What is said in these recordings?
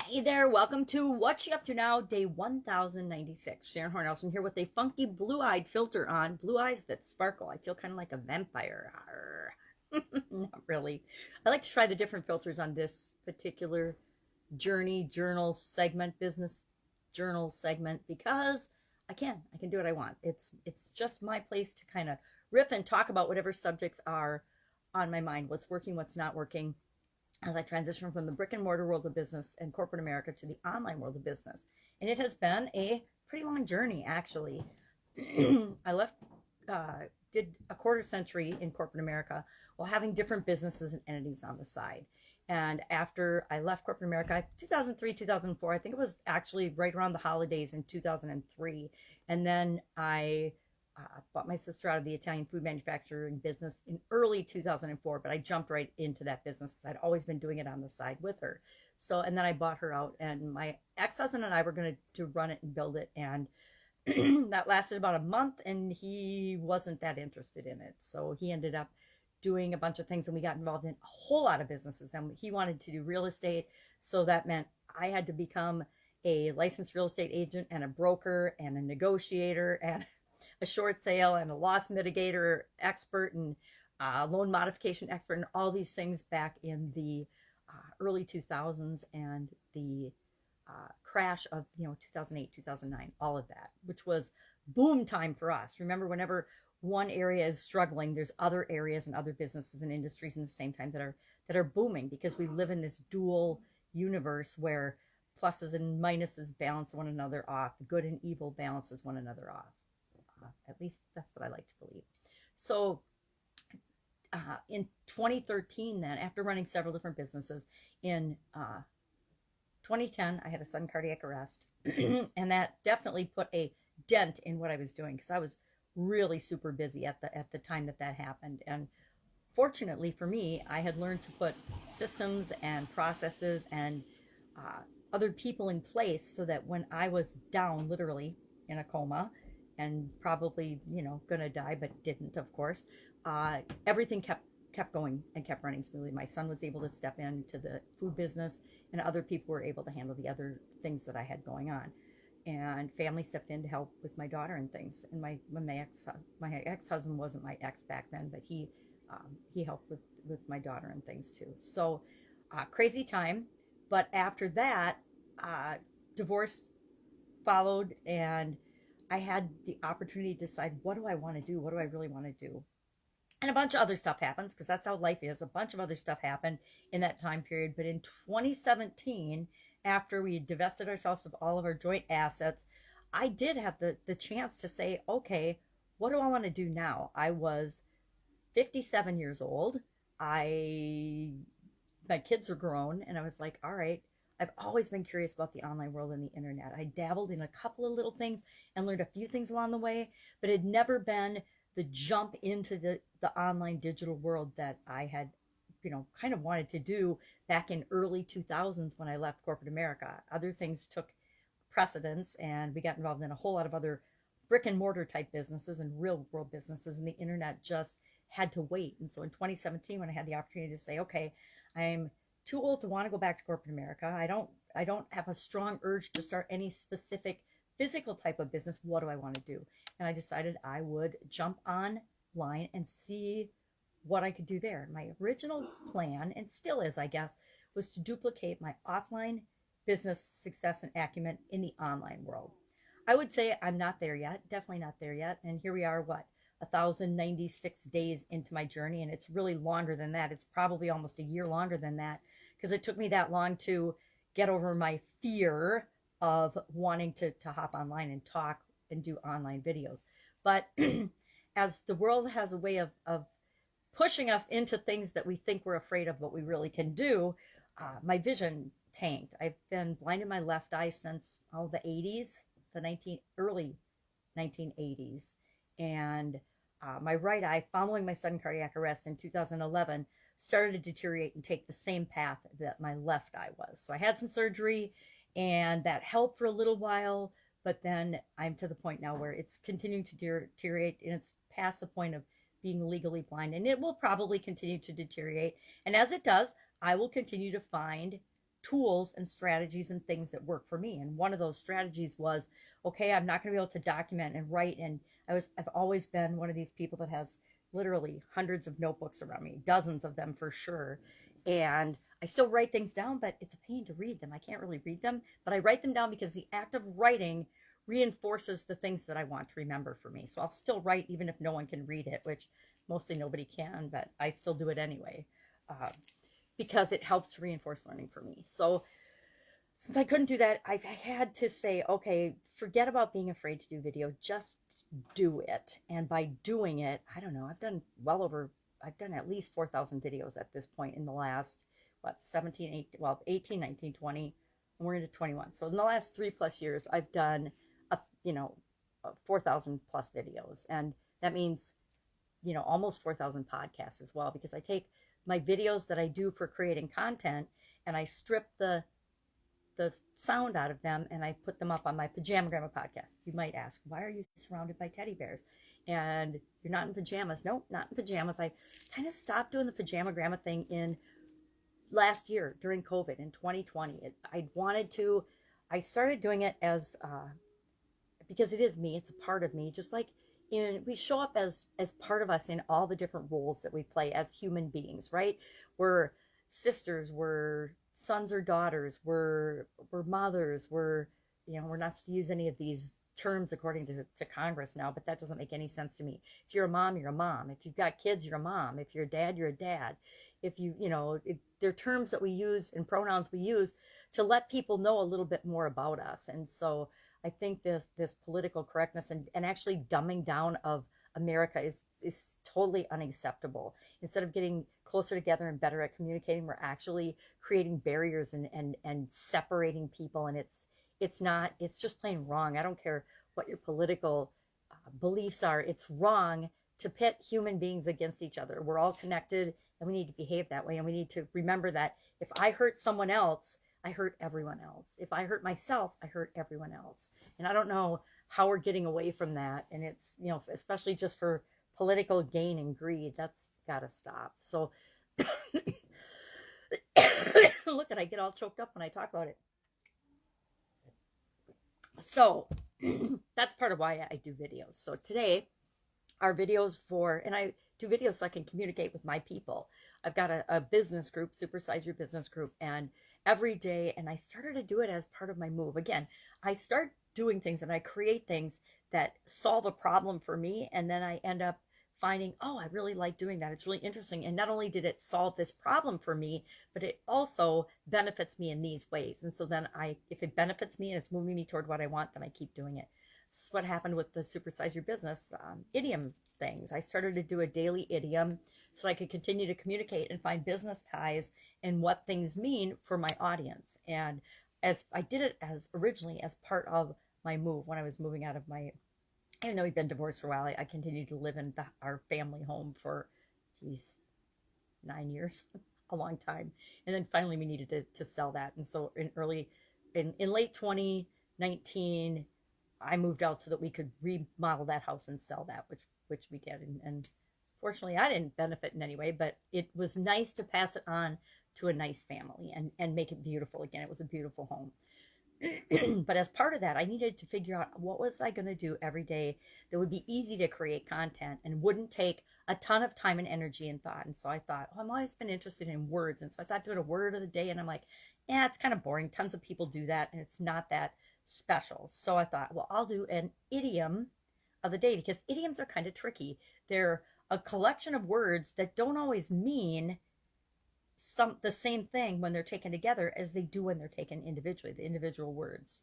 Hey there, welcome to What You Up To Now, day 1096. Sharon Horne-Ellstrom here with a funky blue-eyed filter on, blue eyes that sparkle. I feel kind of like a vampire. Not really. I like to try the different filters on this particular journey, journal segment, business journal segment, because I can do what I want. It's just my place to kind of riff and talk about whatever subjects are on my mind, what's working, what's not working, as I transition from the brick and mortar world of business and corporate America to the online world of business. And it has been a pretty long journey, actually. I left, did a quarter century in corporate America while having different businesses and entities on the side. And after I left corporate America, 2003, 2004, I think it was actually right around the holidays in 2003. And then I bought my sister out of the Italian food manufacturing business in early 2004, but I jumped right into that business because I'd always been doing it on the side with her. So, and then I bought her out, and my ex-husband and I were going to run it and build it. And that lasted about a month, and he wasn't that interested in it. So he ended up doing a bunch of things, and we got involved in a whole lot of businesses. And he wanted to do real estate. So that meant I had to become a licensed real estate agent and a broker and a negotiator and a short sale and a loss mitigator expert and loan modification expert and all these things back in the early 2000s and the crash of 2008 2009, all of that, which was boom time for us. Remember, whenever one area is struggling, there's other areas and other businesses and industries in the same time that are booming, because we live in this dual universe where pluses and minuses balance one another off, good and evil balances one another off. At least that's what I like to believe. So in 2013, then, after running several different businesses, in 2010, I had a sudden cardiac arrest. And that definitely put a dent in what I was doing, because I was really super busy at the time that happened. And fortunately for me, I had learned to put systems and processes and other people in place so that when I was down, literally in a coma, and probably gonna die, but didn't, of course, everything kept going and kept running smoothly. My son was able to step into the food business, and other people were able to handle the other things that I had going on, and family stepped in to help with my daughter and things. And my ex-husband wasn't my ex back then, but he helped with my daughter and things too. So crazy time. But after that, divorce followed, and I had the opportunity to decide, what do I want to do? What do I really want to do? And a bunch of other stuff happens, because that's how life is. A bunch of other stuff happened in that time period. But in 2017, after we divested ourselves of all of our joint assets, I did have the chance to say, okay, what do I want to do now? I was 57 years old. My kids were grown, and I was like, all right, I've always been curious about the online world and the internet. I dabbled in a couple of little things and learned a few things along the way, but it had never been the jump into the online digital world that I had, kind of wanted to do back in early 2000s when I left corporate America. Other things took precedence, and we got involved in a whole lot of other brick and mortar type businesses and real world businesses, and the internet just had to wait. And so in 2017, when I had the opportunity to say, okay, I'm too old to want to go back to corporate America. I don't have a strong urge to start any specific physical type of business. What do I want to do? And I decided I would jump online and see what I could do there. My original plan, and still is, I guess, was to duplicate my offline business success and acumen in the online world. I would say I'm not there yet, definitely not there yet. And here we are, 1,096 days into my journey, and it's really longer than that. It's probably almost a year longer than that, because it took me that long to get over my fear of wanting to hop online and talk and do online videos. But as the world has a way of pushing us into things that we think we're afraid of, what we really can do, my vision tanked. I've been blind in my left eye since the 80s, early 1980s, and my right eye, following my sudden cardiac arrest in 2011, started to deteriorate and take the same path that my left eye was. So I had some surgery, and that helped for a little while, but then I'm to the point now where it's continuing to deteriorate, and it's past the point of being legally blind, and it will probably continue to deteriorate. And as it does, I will continue to find tools and strategies and things that work for me. And one of those strategies was, okay, I'm not going to be able to document and write. And I've always been one of these people that has literally hundreds of notebooks around me, dozens of them for sure. And I still write things down, but it's a pain to read them. I can't really read them, but I write them down because the act of writing reinforces the things that I want to remember for me. So I'll still write even if no one can read it, which mostly nobody can, but I still do it anyway, because it helps to reinforce learning for me. So since I couldn't do that, I've had to say, okay, forget about being afraid to do video, just do it. And by doing it, I don't know, I've done at least 4,000 videos at this point in the last, 18, 19, 20, and we're into 21. So in the last 3+ years, I've done, 4,000 plus videos. And that means, almost 4,000 podcasts as well, because I take my videos that I do for creating content and I strip the sound out of them and I put them up on my Pajama Grandma podcast. You might ask, why are you surrounded by teddy bears? And you're not in pajamas. Nope, not in pajamas. I kind of stopped doing the Pajama Grandma thing in last year during COVID in 2020. I started doing it as, because it is me, it's a part of me, just like we show up as part of us in all the different roles that we play as human beings, right? We're sisters, we're sons or daughters, we're mothers, we're not to use any of these terms according to Congress now, but that doesn't make any sense to me. If you're a mom, you're a mom. If you've got kids, you're a mom. If you're a dad, you're a dad. If they're terms that we use and pronouns we use to let people know a little bit more about us. And so I think this political correctness and actually dumbing down of America is totally unacceptable. Instead of getting closer together and better at communicating, we're actually creating barriers and separating people. And it's just plain wrong. I don't care what your political beliefs are. It's wrong to pit human beings against each other. We're all connected and we need to behave that way. And we need to remember that if I hurt someone else, I hurt everyone else. If I hurt myself, I hurt everyone else. And I don't know how we're getting away from that. And it's, especially just for political gain and greed, that's got to stop. So look, I get all choked up when I talk about it. So that's part of why I do videos. So today our videos and I do videos so I can communicate with my people. I've got a business group, Supersize Your Business Group, and every day, and I started to do it as part of my move. Again, I start doing things and I create things that solve a problem for me, and then I end up finding, oh, I really like doing that. It's really interesting. And not only did it solve this problem for me, but it also benefits me in these ways. And so then if it benefits me and it's moving me toward what I want, then I keep doing it. This is what happened with the Supersize Your Business idiom things. I started to do a daily idiom so I could continue to communicate and find business ties and what things mean for my audience. And as I did it originally as part of my move, when I was moving out of even though we've been divorced for a while, I continued to live in our family home for, 9 years, a long time. And then finally we needed to sell that. And so in late 2019, I moved out so that we could remodel that house and sell that, which we did. And fortunately, I didn't benefit in any way, but it was nice to pass it on to a nice family and make it beautiful again. It was a beautiful home. But as part of that, I needed to figure out what was I going to do every day that would be easy to create content and wouldn't take a ton of time and energy and thought. And so I thought, I've always been interested in words. And so I thought doing a word of the day, and I'm like, yeah, it's kind of boring. Tons of people do that, and it's not that special. So I thought, well, I'll do an idiom of the day, because idioms are kind of tricky. They're a collection of words that don't always mean the same thing when they're taken together as they do when they're taken individually, the individual words.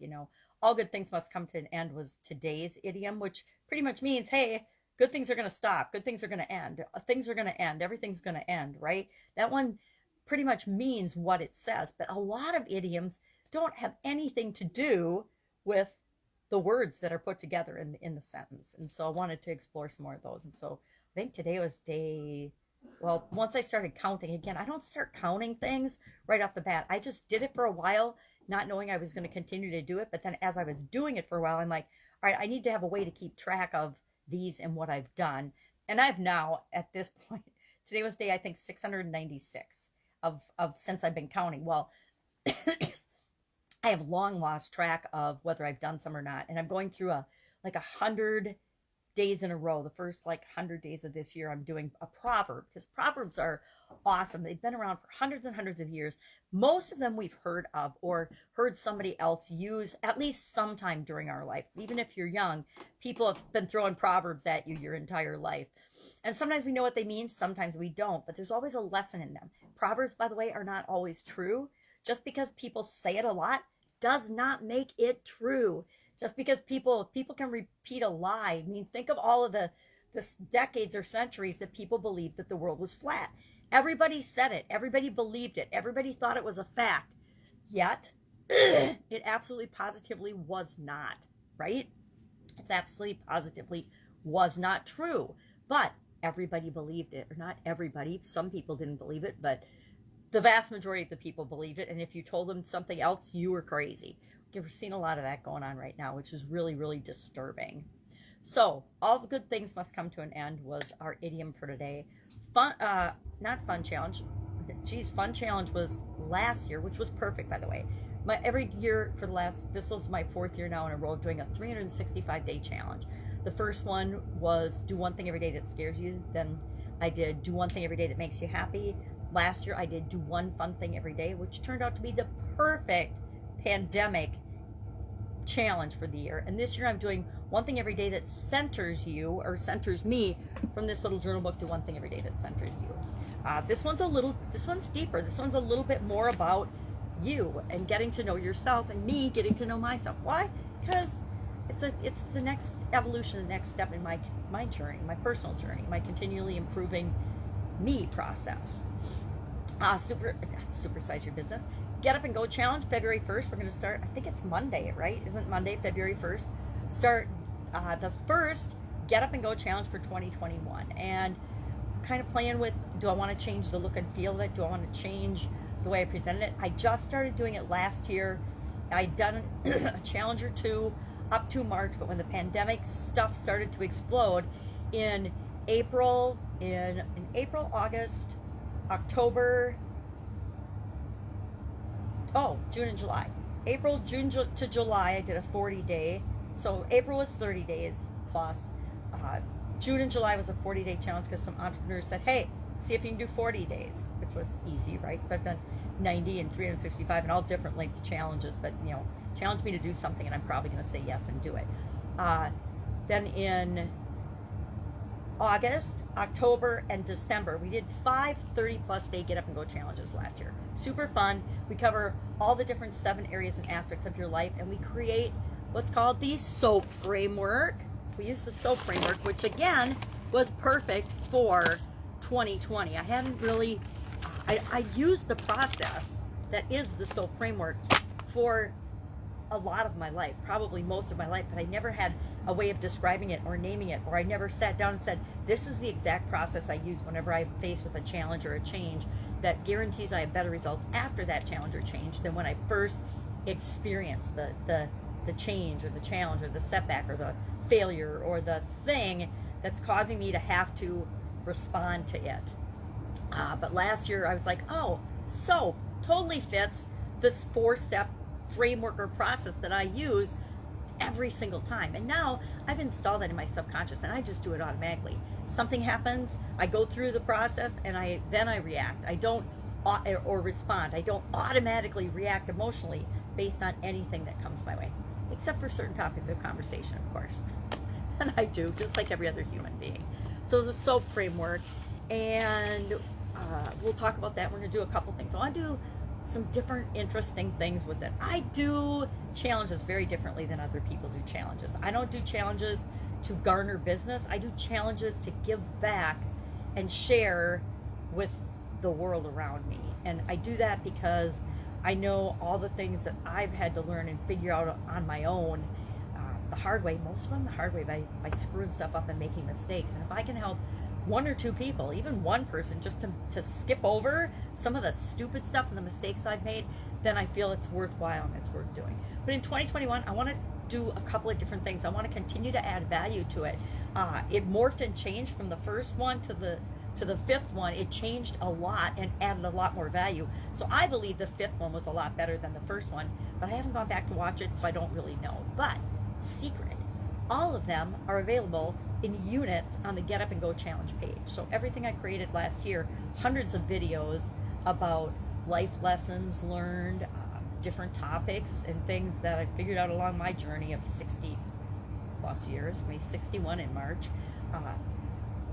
All good things must come to an end was today's idiom, which pretty much means, hey, good things are going to stop, good things are going to end, things are going to end, everything's going to end, right? That one pretty much means what it says. But a lot of idioms don't have anything to do with the words that are put together in the sentence. And so I wanted to explore some more of those. And so I think today was once I started counting, again, I don't start counting things right off the bat. I just did it for a while, not knowing I was going to continue to do it. But then as I was doing it for a while, I'm like, all right, I need to have a way to keep track of these and what I've done. And I've now, at this point, today was day, I think, 696 of since I've been counting. Well, I have long lost track of whether I've done some or not. And I'm going through like 100 days in a row. The first like 100 days of this year, I'm doing a proverb, because proverbs are awesome. They've been around for hundreds and hundreds of years. Most of them we've heard of or heard somebody else use at least sometime during our life. Even if you're young, people have been throwing proverbs at you your entire life. And sometimes we know what they mean, sometimes we don't, but there's always a lesson in them. Proverbs, by the way, are not always true. Just because people say it a lot does not make it true. Just because people can repeat a lie. I mean, think of all of the decades or centuries that people believed that the world was flat. Everybody said it. Everybody believed it. Everybody thought it was a fact. Yet, it absolutely positively was not, right? It's absolutely positively was not true. But everybody believed it. Or not everybody. Some people didn't believe it, but the vast majority of the people believed it. And if you told them something else, you were crazy. We're seeing a lot of that going on right now, which is really, really disturbing. So, all the good things must come to an end was our idiom for today. Fun, not fun challenge. Geez, fun challenge was last year, which was perfect, by the way. Every year for the last, this was my 4th year now in a row of doing a 365-day challenge. The first one was do one thing every day that scares you. Then I did do one thing every day that makes you happy. Last year I did do one fun thing every day, which turned out to be the perfect pandemic challenge for the year. And this year I'm doing one thing every day that centers you, or centers me, from this little journal book, do one thing every day that centers you. This one's deeper. This one's a little bit more about you and getting to know yourself, and me getting to know myself. Why? Because it's the next evolution, the next step in my journey, my personal journey, my continually improving me process. Supersize your business. Get Up and Go Challenge, February 1st. We're going to start, I think it's Monday, right? Isn't Monday, February 1st? Start the first Get Up and Go Challenge for 2021. And kind of playing with, do I want to change the look and feel of it? Do I want to change the way I presented it? I just started doing it last year. I'd done a challenge or two up to March, but when the pandemic stuff started to explode in April, August, October, June and July. April, June to July, I did a 40-day. So April was 30 days plus. June and July was a 40-day challenge because some entrepreneurs said, hey, see if you can do 40 days, which was easy, right? So I've done 90 and 365 and all different length challenges, but, challenge me to do something and I'm probably going to say yes and do it. Then in August, October, and December, we did 5 30-plus day Get Up and Go challenges last year. Super fun. We cover all the different 7 areas and aspects of your life, and we create what's called the SOAP framework. We use the SOAP framework, which again was perfect for 2020. I hadn't really, I used the process that is the SOAP framework for a lot of my life, probably most of my life, but I never had a way of describing it or naming it, or I never sat down and said, this is the exact process I use whenever I'm faced with a challenge or a change that guarantees I have better results after that challenge or change than when I first experienced the change or the challenge or the setback or the failure or the thing that's causing me to have to respond to it. But last year I was like, SOAP totally fits this 4-step framework or process that I use every single time. And now I've installed that in my subconscious and I just do it automatically. Something happens, I go through the process and then I react. I don't or respond. I don't automatically react emotionally based on anything that comes my way, except for certain topics of conversation, of course. And I do, just like every other human being. So the SOAP framework, and we'll talk about that. We're going to do a couple things. I want to do some different interesting things with it. I do challenges very differently than other people do challenges. I don't do challenges to garner business. I do challenges to give back and share with the world around me. And I do that because I know all the things that I've had to learn and figure out on my own the hard way, most of them the hard way, by screwing stuff up and making mistakes. And if I can help 1 or 2 people, even one person, just to skip over some of the stupid stuff and the mistakes I've made, then I feel it's worthwhile and it's worth doing. But in 2021, I want to do a couple of different things. I want to continue to add value to it. It morphed and changed from the first one to to the fifth one, it changed a lot and added a lot more value. So I believe the fifth one was a lot better than the first one, but I haven't gone back to watch it, so I don't really know. But secret, all of them are available in units on the Get Up and Go Challenge page. So everything I created last year, hundreds of videos about life lessons learned, different topics and things that I figured out along my journey of 60 plus years, maybe 61 in March,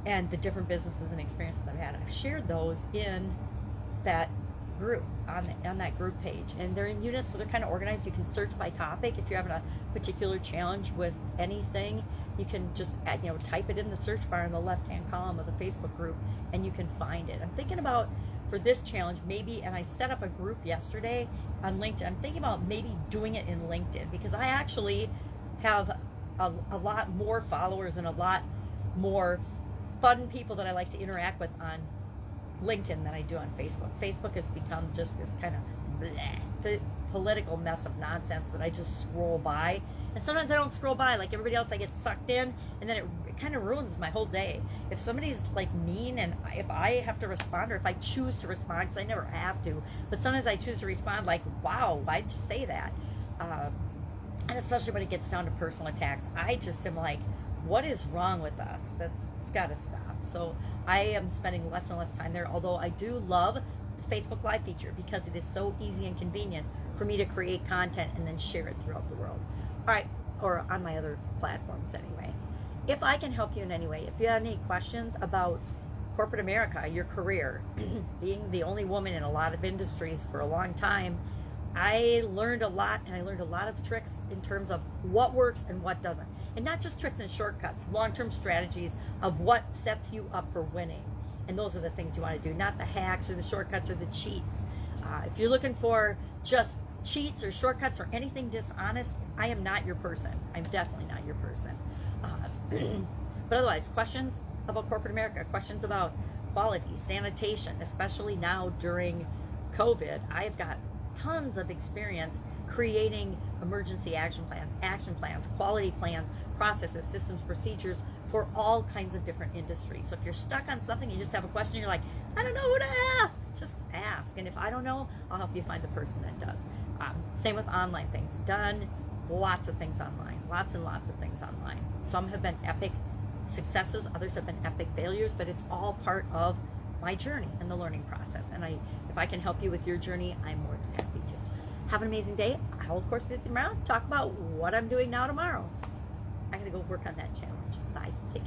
and the different businesses and experiences I've had. I've shared those in that group, on that group page, and they're in units, so they're kind of organized. You can search by topic. If you're having a particular challenge with anything, you can just type it in the search bar in the left-hand column of the Facebook group, and you can find it. I'm thinking about, for this challenge, maybe, and I set up a group yesterday on LinkedIn. I'm thinking about maybe doing it in LinkedIn, because I actually have a lot more followers and a lot more fun people that I like to interact with on LinkedIn than I do on Facebook. Facebook has become just this kind of political mess of nonsense that I just scroll by. And sometimes I don't scroll by like everybody else. I get sucked in, and then it kind of ruins my whole day. If somebody's like mean, and if I have to respond, or if I choose to respond, because I never have to, but sometimes I choose to respond like, wow, why'd you say that? And especially when it gets down to personal attacks, I just am like, what is wrong with us? It's got to stop. So I am spending less and less time there, although I do love the Facebook Live feature, because it is so easy and convenient for me to create content and then share it throughout the world. All right, or on my other platforms anyway. If I can help you in any way, if you have any questions about corporate America, your career, being the only woman in a lot of industries for a long time, I learned a lot, and I learned a lot of tricks in terms of what works and what doesn't. And not just tricks and shortcuts, long-term strategies of what sets you up for winning. And those are the things you want to do, not the hacks or the shortcuts or the cheats. If you're looking for just cheats or shortcuts or anything dishonest, I am not your person. I'm definitely not your person. But otherwise, questions about corporate America, questions about quality, sanitation, especially now during COVID, I've got tons of experience creating emergency action plans, quality plans, processes, systems, procedures for all kinds of different industries. So if you're stuck on something, you just have a question, you're like, I don't know who to ask, just ask. And if I don't know, I'll help you find the person that does. Same with online things. Done lots of things online, lots and lots of things online. Some have been epic successes, others have been epic failures, but it's all part of my journey and the learning process. And if I can help you with your journey, I'm more than happy to. Have an amazing day. I'll, of course, be tomorrow. Talk about what I'm doing now tomorrow. I gotta go work on that challenge. Bye. Take care.